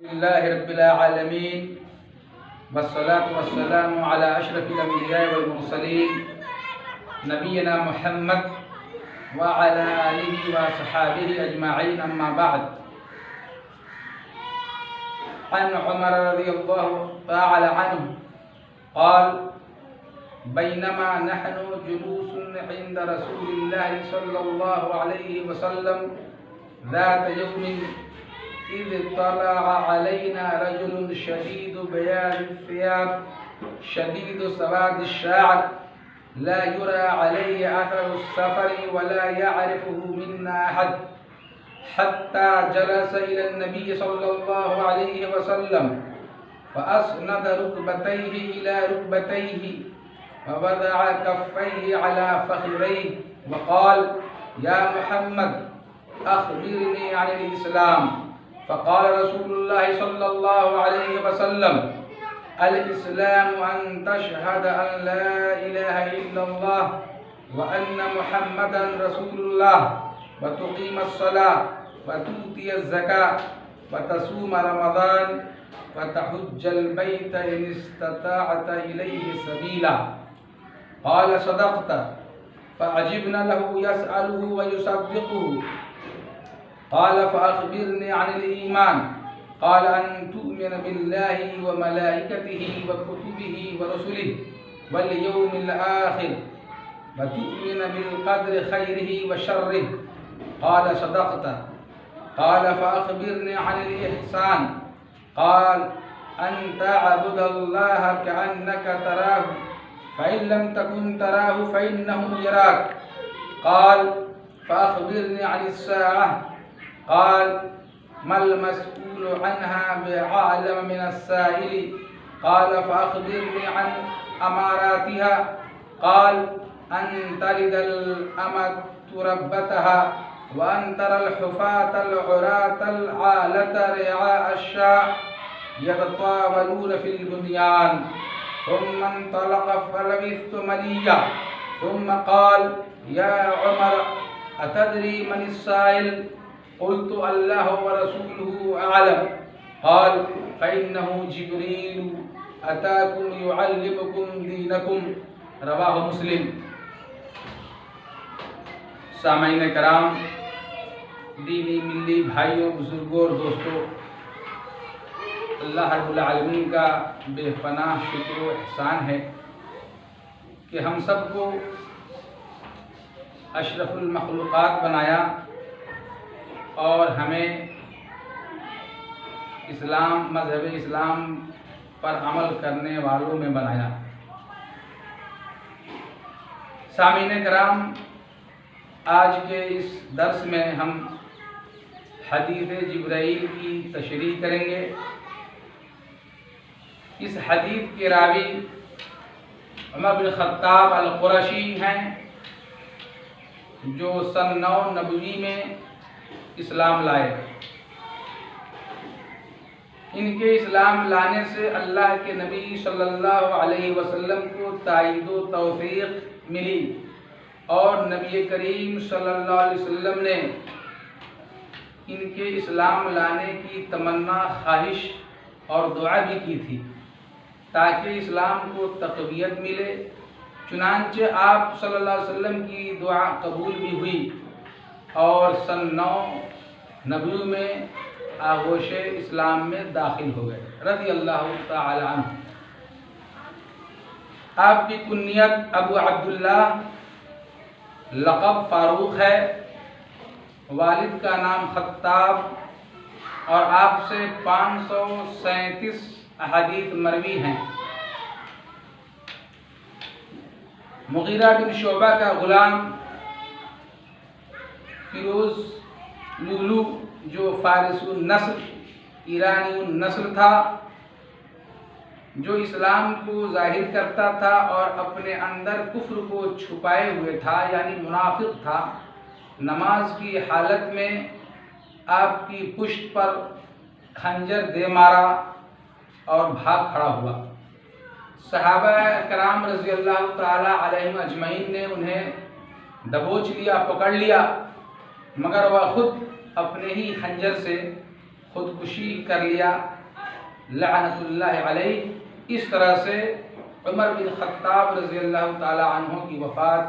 لله رب العالمين والصلاة والسلام على أشرف الأنبياء والمرسلين نبينا محمد وعلى آله وصحابه أجمعين أما بعد. عن عمر رضي الله تعالى عنه قال: بينما نحن جلوس عند رسول الله صلى الله عليه وسلم ذات يوم إذ طلع علينا رجل شديد بياض الثياب شديد سواد الشعر لا يرى عليه أثر السفر ولا يعرفه منا أحد، حتى جلس إلى النبي صلى الله عليه وسلم فأسند ركبتيه إلى ركبتيه ووضع كفيه على فخذيه وقال: يا محمد أخبرني عن الإسلام. فقال رسول الله صلى الله عليه وسلم: الإسلام أن تشهد أن لا إله إلا الله وأن محمدا رسول الله وتقيم الصلاة وتؤتي الزكاة وتصوم رمضان وتحج البيت إن استطعت إليه سبيلا. قال: صدقت. فعجبنا له يسأله ويصدقه. قال: فأخبرني عن الإيمان. قال: أن تؤمن بالله وملائكته وكتبه ورسله واليوم الآخر وتؤمن بالقدر خيره وشره. قال: صدقت. قال: فأخبرني عن الإحسان. قال: أن تعبد الله كأنك تراه فإن لم تكن تراه فإنه يراك. قال: فأخبرني عن الساعة. قال: ما المسؤول عنها بأعلم من السائل. قال: فأخبرني عن أماراتها. قال: أن تلد الأمة ربتها وأن ترى الحفاة العراة العالة رعاء الشاء يتطاولون في البنيان. ثم انطلق فلبثت مليا ثم قال: يا عمر أتدري من السائل؟ قلت: الله ورسوله أعلم. قال: فإنه جبريل أتاكم يعلمكم دينكم. رواہ مسلم. سامعین کرام، دینی ملی بھائیوں، بزرگوں اور دوستوں، اللہ رب العالمین کا بے پناہ شکر و احسان ہے کہ ہم سب کو اشرف المخلوقات بنایا اور ہمیں مذہب اسلام پر عمل کرنے والوں میں بنایا. سامعین کرام، آج کے اس درس میں ہم حدیث جبرائیل کی تشریح کریں گے. اس حدیث کے راوی عمر بن خطاب القرشی ہیں، جو سن 9 نبوی میں اسلام لائے. ان کے اسلام لانے سے اللہ کے نبی صلی اللہ علیہ وسلم کو تائید و توفیق ملی اور نبی کریم صلی اللہ علیہ وسلم نے ان کے اسلام لانے کی تمنا، خواہش اور دعا بھی کی تھی تاکہ اسلام کو تقویت ملے. چنانچہ آپ صلی اللہ علیہ وسلم کی دعا قبول بھی ہوئی اور سن 9 نبوی میں آغوش اسلام میں داخل ہو گئے رضی اللہ تعالی عنہ. آپ کی کنیت ابو عبداللہ، لقب فاروق ہے، والد کا نام خطاب، اور آپ سے 537 احادیث مروی ہیں. مغیرہ بن شعبہ کا غلام فیروز لولو، جو فارسی النسل ایرانی النسل تھا، جو اسلام کو ظاہر کرتا تھا اور اپنے اندر کفر کو چھپائے ہوئے تھا، یعنی منافق تھا، نماز کی حالت میں آپ کی پشت پر خنجر دے مارا اور بھاگ کھڑا ہوا. صحابہ کرام رضی اللہ تعالی علیہم اجمعین نے انہیں دبوچ لیا، پکڑ لیا، مگر وہ خود اپنے ہی خنجر سے خودکشی کر لیا لعنت اللہ علیہ۔ اس طرح سے عمر بن خطاب رضی اللہ تعالی عنہ کی وفات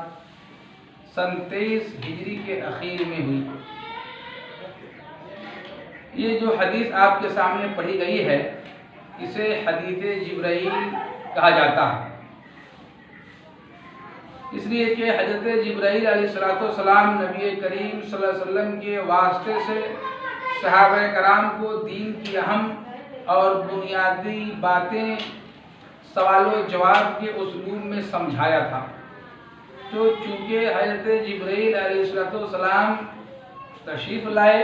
سن 23 ہجری کے اخیر میں ہوئی۔ یہ جو حدیث آپ کے سامنے پڑھی گئی ہے اسے حدیث جبرائیل کہا جاتا ہے، اس لیے کہ حضرت جبرائیل علیہ السلام نبی کریم صلی اللہ علیہ وسلم کے واسطے سے صحابہ کرام کو دین کی اہم اور بنیادی باتیں سوال و جواب کے اسلوب میں سمجھایا تھا۔ تو چونکہ حضرت جبرائیل علیہ السلام تشریف لائے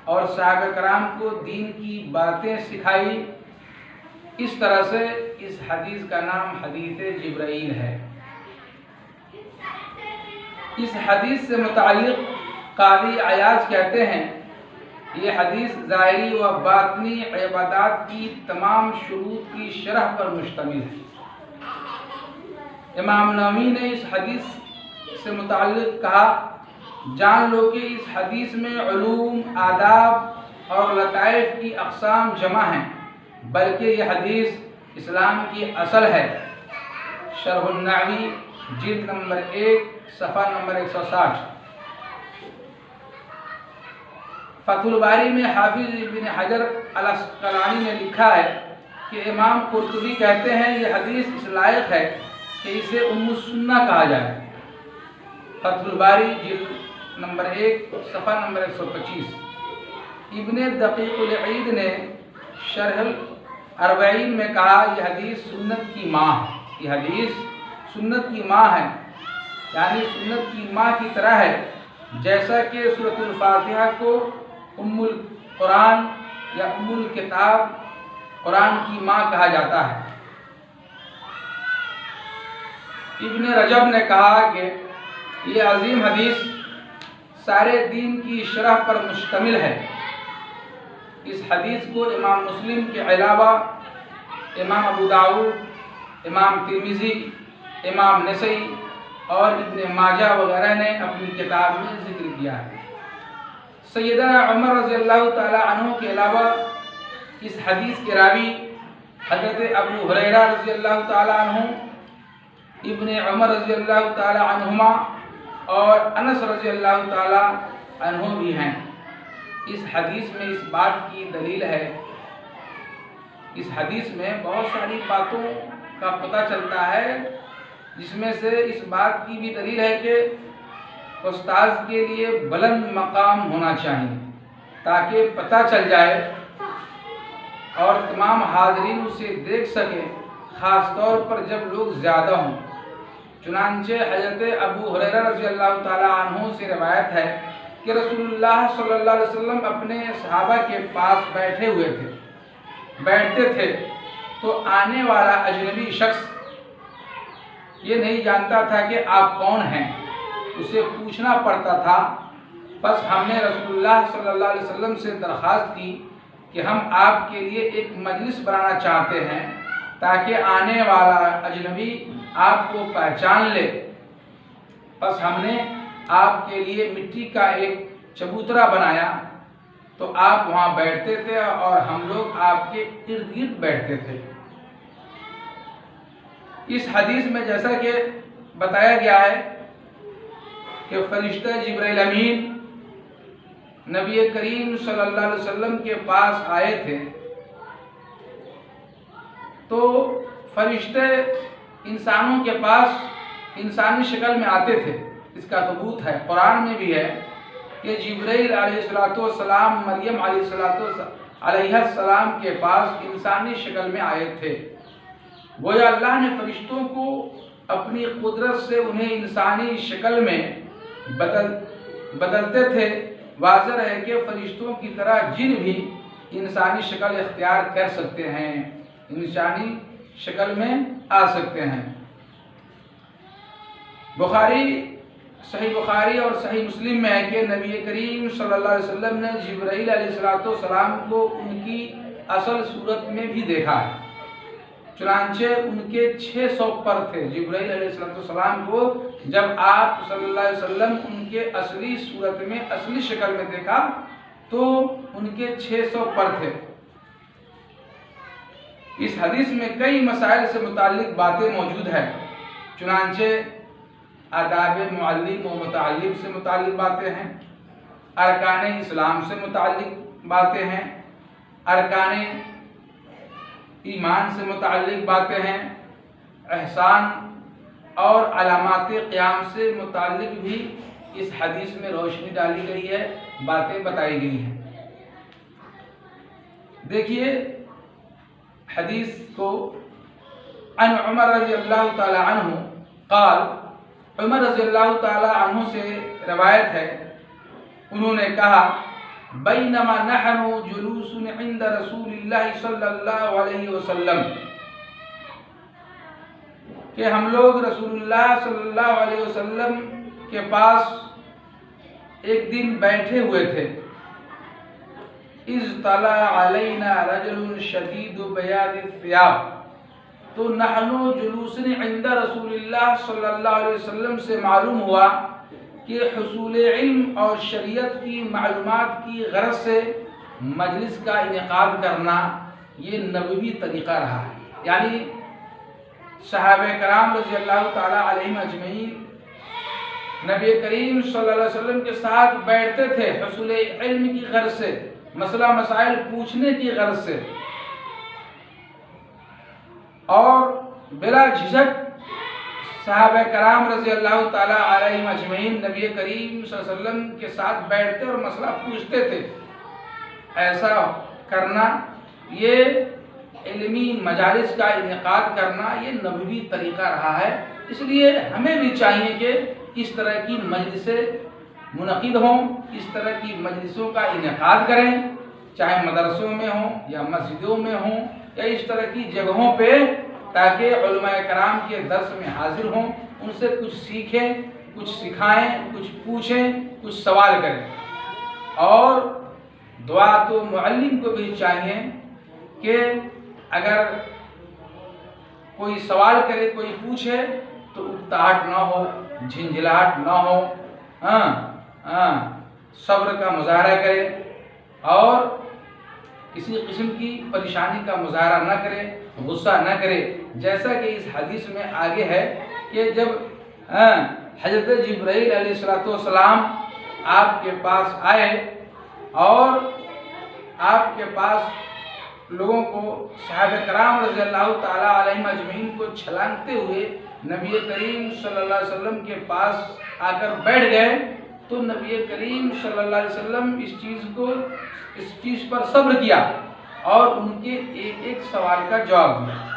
اور صحابہ کرام کو دین کی باتیں سکھائی، اس طرح سے اس حدیث کا نام حدیث جبرائیل ہے۔ اس حدیث سے متعلق قاضی عیاض کہتے ہیں یہ حدیث ظاہری و باطنی عبادات کی تمام شروط کی شرح پر مشتمل ہے۔ امام نووی نے اس حدیث سے متعلق کہا، جان لو کہ اس حدیث میں علوم، آداب اور لطائف کی اقسام جمع ہیں، بلکہ یہ حدیث اسلام کی اصل ہے۔ شرح النووی جلد نمبر 1 صفحہ نمبر 160۔ فتح الباری میں حافظ ابن حجر العسقلانی نے لکھا ہے کہ امام قرطبی کہتے ہیں یہ حدیث اس لائق ہے کہ اسے ام السنہ کہا جائے۔ فتح الباری جلد نمبر 1 صفحہ نمبر 125۔ ابن دقیق العید نے شرح الاربعین میں کہا یہ حدیث سنت کی ماں ہے، یہ حدیث سنت کی ماں ہے، یعنی سنت کی ماں کی طرح ہے، جیسا کہ سورۃ الفاتحہ کو ام القرآن یا ام الکتاب قرآن کی ماں کہا جاتا ہے۔ ابن رجب نے کہا کہ یہ عظیم حدیث سارے دین کی شرح پر مشتمل ہے۔ اس حدیث کو امام مسلم کے علاوہ امام ابو داؤد، امام ترمذی، امام نسائی اور ابن ماجہ وغیرہ نے اپنی کتاب میں ذکر کیا ہے۔ سیدنا عمر رضی اللہ تعالی عنہ کے علاوہ اس حدیث کے راوی حضرت ابو ہریرہ رضی اللہ تعالی عنہ، ابن عمر رضی اللہ تعالی عنہما اور انس رضی اللہ تعالی عنہ بھی ہیں۔ اس حدیث میں اس بات کی دلیل ہے، اس حدیث میں بہت ساری باتوں کا پتہ چلتا ہے، جس میں سے اس بات کی بھی دلیل ہے کہ استاذ کے لیے بلند مقام ہونا چاہیے تاکہ پتہ چل جائے اور تمام حاضرین اسے دیکھ سکیں، خاص طور پر جب لوگ زیادہ ہوں۔ چنانچہ حضرت ابو ہریرہ رضی اللہ تعالی عنہ سے روایت ہے کہ رسول اللہ صلی اللہ علیہ وسلم اپنے صحابہ کے پاس بیٹھتے تھے تو آنے والا اجنبی شخص یہ نہیں جانتا تھا کہ آپ کون ہیں، اسے پوچھنا پڑتا تھا۔ بس ہم نے رسول اللہ صلی اللہ علیہ وسلم سے درخواست کی کہ ہم آپ کے لیے ایک مجلس بنانا چاہتے ہیں تاکہ آنے والا اجنبی آپ کو پہچان لے۔ بس ہم نے آپ کے لیے مٹی کا ایک چبوترا بنایا تو آپ وہاں بیٹھتے تھے اور ہم لوگ آپ کے ارد گرد بیٹھتے تھے۔ اس حدیث میں جیسا کہ بتایا گیا ہے کہ فرشتہ جبرائیل امین نبی کریم صلی اللہ علیہ وسلم کے پاس آئے تھے، تو فرشتے انسانوں کے پاس انسانی شکل میں آتے تھے۔ اس کا ثبوت ہے، قرآن میں بھی ہے کہ جبرائیل علیہ السلام مریم علیہ السلام کے پاس انسانی شکل میں آئے تھے۔ گویا اللہ نے فرشتوں کو اپنی قدرت سے انہیں انسانی شکل میں بدلتے تھے۔ واضح ہے کہ فرشتوں کی طرح جن بھی انسانی شکل اختیار کر سکتے ہیں، انسانی شکل میں آ سکتے ہیں۔ صحیح بخاری اور صحیح مسلم میں ہے کہ نبی کریم صلی اللہ علیہ وسلم نے جبرائیل علیہ السلام کو ان کی اصل صورت میں بھی دیکھا ہے، چنانچہ ان کے 600 پر تھے۔ جبرائیل علیہ السلام کو جب آپ صلی اللہ علیہ وسلم ان کے اصلی صورت میں، اصلی شکل میں دیکھا تو ان کے 600 پر تھے۔ اس حدیث میں کئی مسائل سے متعلق باتیں موجود ہیں، چنانچہ آداب معلم و متعلم سے متعلق باتیں ہیں، ارکان اسلام سے متعلق باتیں ہیں، ارکان ایمان سے متعلق باتیں ہیں، احسان اور علامات قیام سے متعلق بھی اس حدیث میں روشنی ڈالی گئی ہے، باتیں بتائی گئی ہیں۔ دیکھیے حدیث کو، عن عمر رضی اللہ تعالی عنہ قال، عمر رضی اللہ تعالی عنہ سے روایت ہے، انہوں نے کہا بینما نحن جلوس عند رسول اللہ صلی اللہ علیہ وسلم، کہ ہم لوگ رسول اللہ صلی اللہ علیہ وسلم کے پاس ایک دن بیٹھے ہوئے تھے، اذ طلع علینا رجل شدید بیاض الثیاب، تو نحن جلوس عند رسول اللہ صلی اللہ علیہ وسلم سے معلوم ہوا کہ حصول علم اور شریعت کی معلومات کی غرض سے مجلس کا انعقاد کرنا یہ نبوی طریقہ رہا ہے۔ یعنی صحابہ کرام رضی اللہ تعالی علیہم اجمعین نبی کریم صلی اللہ علیہ وسلم کے ساتھ بیٹھتے تھے حصول علم کی غرض سے، مسئلہ مسائل پوچھنے کی غرض سے، اور بلا جھجک صحابہ کرام رضی اللہ تعالی علیہم اجمعین نبی کریم صلی اللہ علیہ وسلم کے ساتھ بیٹھتے اور مسئلہ پوچھتے تھے۔ ایسا کرنا، یہ علمی مجالس کا انعقاد کرنا، یہ نبوی طریقہ رہا ہے۔ اس لیے ہمیں بھی چاہیے کہ اس طرح کی مجلسیں منعقد ہوں، اس طرح کی مجلسوں کا انعقاد کریں، چاہے مدرسوں میں ہوں یا مسجدوں میں ہوں یا اس طرح کی جگہوں پہ، تاکہ علماء کرام کے درس میں حاضر ہوں، ان سے کچھ سیکھیں، کچھ سکھائیں، کچھ پوچھیں، کچھ سوال کریں۔ اور دعا تو معلم کو بھی چاہیے کہ اگر کوئی سوال کرے، کوئی پوچھے تو اکتاہٹ نہ ہو، جھنجھلاہٹ نہ ہو، صبر کا مظاہرہ کرے اور کسی قسم کی پریشانی کا مظاہرہ نہ کرے، غصہ نہ کرے، جیسا کہ اس حدیث میں آگے ہے کہ جب حضرت جبرائیل علیہ السلام آپ کے پاس آئے اور آپ کے پاس لوگوں کو، صحابہ کرام رضی اللہ تعالی علیہم اجمعین کو چھلانگتے ہوئے نبی کریم صلی اللہ علیہ وسلم کے پاس آ کر بیٹھ گئے، تو نبی کریم صلی اللہ علیہ وسلم اس چیز پر صبر کیا اور ان کے ایک ایک سوال کا جواب دیا۔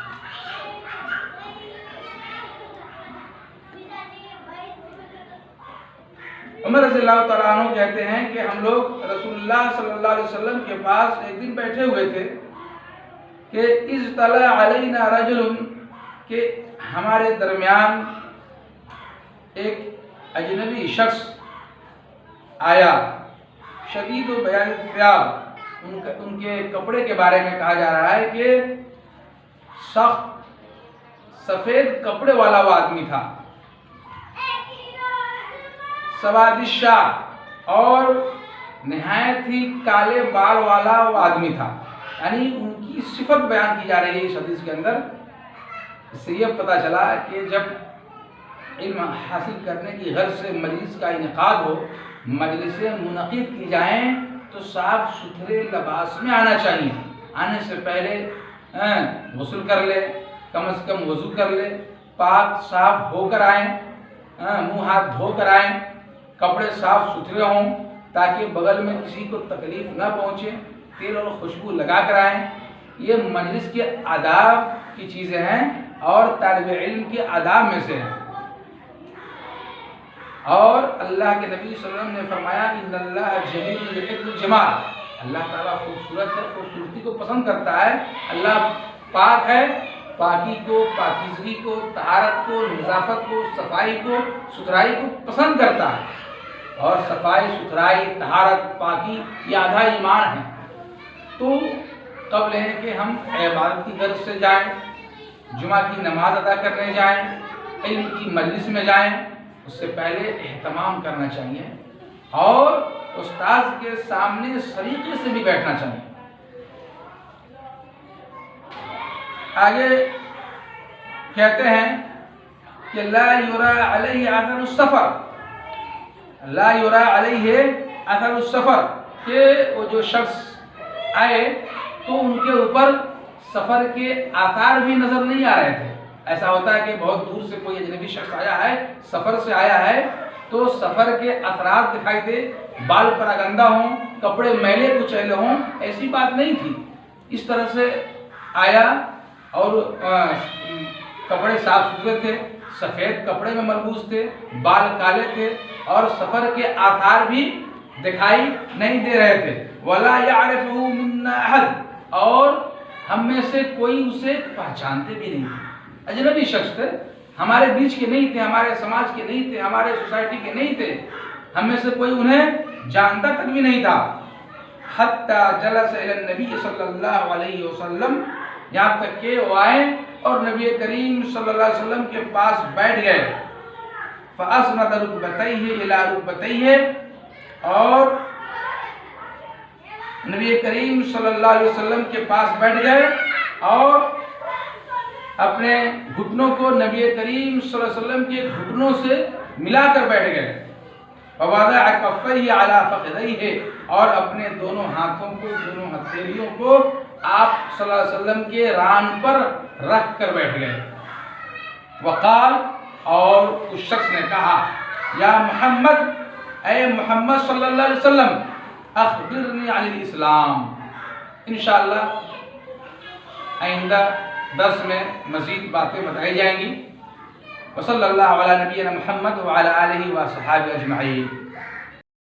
عمر رضی اللہ تعالیٰ عنہ کہتے ہیں کہ ہم لوگ رسول اللہ صلی اللہ علیہ وسلم کے پاس ایک دن بیٹھے ہوئے تھے کہ اذ طلع علینا رجل، کہ ہمارے درمیان ایک اجنبی شخص آیا، شدید و بیاض الثیاب، ان کے کپڑے کے بارے میں کہا جا رہا ہے کہ سخت سفید کپڑے والا وہ آدمی تھا، سواد الشعر، اور نہایت ہی کالے بال والا وہ آدمی تھا۔ یعنی ان کی صفت بیان کی جا رہی ہے اس حدیث کے اندر۔ اس سے یہ پتہ چلا کہ جب علم حاصل کرنے کی غرض سے مجلس کا انعقاد ہو، مجلسیں منعقد کی جائیں تو صاف ستھرے لباس میں آنا چاہیے۔ آنے سے پہلے غسل کر لے، کم از کم وضو کر لے، پاک صاف ہو کر آئیں، منہ ہاتھ دھو کر آئیں، کپڑے صاف ستھرے ہوں تاکہ بغل میں کسی کو تکلیف نہ پہنچے، تیل اور خوشبو لگا کر آئیں۔ یہ مجلس کے آداب کی چیزیں ہیں اور طالب علم کے آداب میں سے ہیں۔ اور اللہ کے نبی صلی اللہ علیہ وسلم نے فرمایا ان اللہ جمیل یحب الجمال، اللہ تعالیٰ خوبصورت ہے، خوبصورتی کو پسند کرتا ہے۔ اللہ پاک ہے، پاکی کو، پاکیزگی کو، طہارت کو، نظافت کو، صفائی کو، ستھرائی کو پسند کرتا ہے۔ اور صفائی، ستھرائی، طہارت، پاکی یہ آدھا ایمان ہے۔ تو قبل ہے کہ ہم عبادت کی غرض سے جائیں، جمعہ کی نماز ادا کرنے جائیں، علم کی مجلس میں جائیں، اس سے پہلے اہتمام کرنا چاہیے اور استاذ کے سامنے سلیقے سے بھی بیٹھنا چاہیے۔ آگے کہتے ہیں کہ لا یرا علیہ اثر السفر، لا یرا علیہ اثر السفر، کہ وہ جو شخص آئے تو ان کے اوپر سفر کے آثار بھی نظر نہیں آ رہے تھے۔ ایسا ہوتا ہے کہ بہت دور سے کوئی اجنبی شخص آیا ہے، سفر سے آیا ہے، تو سفر کے اثرات دکھائی دے، بال پراگندہ ہوں، کپڑے میلے کچیلے ہوں، ایسی بات نہیں تھی۔ اس طرح سے آیا اور کپڑے صاف ستھرے تھے، سفید کپڑے میں ملبوس تھے، بال کالے تھے، اور سفر کے آثار بھی دکھائی نہیں دے رہے تھے۔ وَلَا يَعْرِفُهُ مِنَّا أَحَدٌ، اور ہم میں سے کوئی اسے پہچانتے بھی نہیں تھے۔ اجنبی شخص تھے، ہمارے بیچ کے نہیں تھے، ہمارے سماج کے نہیں تھے، ہمارے سوسائٹی کے نہیں تھے، ہم میں سے کوئی انہیں جانتا تک بھی نہیں تھا۔ حَتَّى جَلَسَ إِلَى النَّبِيِّ صلی اللہ علیہ وسلم، یہاں تک کہ وہ آئے اور نبی کریم صلی اللہ علیہ وسلم کے پاس بیٹھ گئے۔ فَأَسْنَدَ رُكْبَتَيْهِ إِلَى رُكْبَتَيْهِ، اور نبی کریم صلی اللہ علیہ وسلم کے پاس بیٹھ گئے اور اپنے گھٹنوں کو نبی کریم صلی اللہ علیہ وسلم کے گھٹنوں سے ملا کر بیٹھ گئے۔ وَوَضَعَ كَفَّيْهِ عَلَى فَخِذَيْهِ، اور اپنے دونوں ہاتھوں کو، دونوں ہتھیلیوں کو آپ صلی اللہ علیہ وسلم کے ران پر رکھ کر بیٹھ گئے۔ وقال، اور اس شخص نے کہا، یا محمد، اے محمد صلی اللہ علیہ وسلم، اخبرنی عن الاسلام۔ انشاءاللہ آئندہ درس میں مزید باتیں بتائی جائیں گی۔ وصلی اللہ علی نبینا محمد وعلی آلہ وصحبہ اجمعین۔